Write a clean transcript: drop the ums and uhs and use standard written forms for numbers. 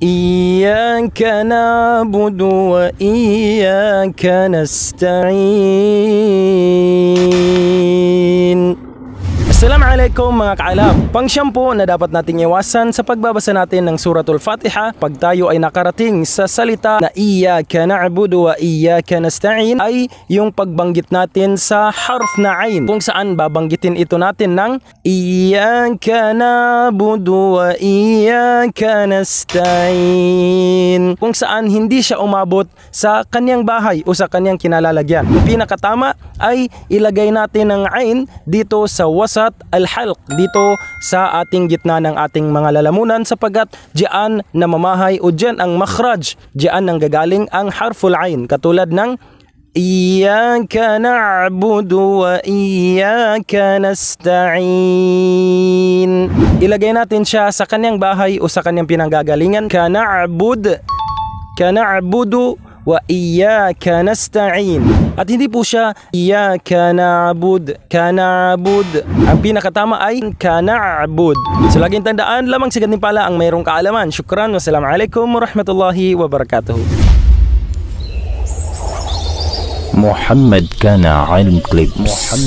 إياك نعبد وإياك نستعين. Assalamualaikum mga kaalab. Pang-shampoo na dapat nating iwasan sa pagbabasa natin ng Suratul Fatiha pag tayo ay nakarating sa salita na Iyyaka na'budu wa iyyaka nasta'in ay yung pagbanggit natin sa harf na ain, kung saan babanggitin ito natin ng Iyyaka na'budu wa iyyaka nasta'in, kung saan hindi siya umabot sa kanyang bahay o sa kanyang kinalalagyan. Ang pinakatama ay ilagay natin ang ain dito sa wasat al-halq, dito sa ating gitna ng ating mga lalamunan, sapagat diyan na mamahay o diyan ang makhraj, diyan nang gagaling ang harful ain, katulad ng Iyyaka na'budu wa iyyaka nasta'in. Ilagay natin siya sa kanyang bahay o sa kanyang pinanggagalingan. Kana'budu wa iyyaka nasta'in. At hindi po siya iyyaka na'bud, kana'bud. Ang pinakatama ay kana'bud. So laging tandaan, lamang sa gantimpala ang mayroong kaalaman. Syukran, wassalamualaikum warahmatullahi wabarakatuh. محمد كان علم كليبس.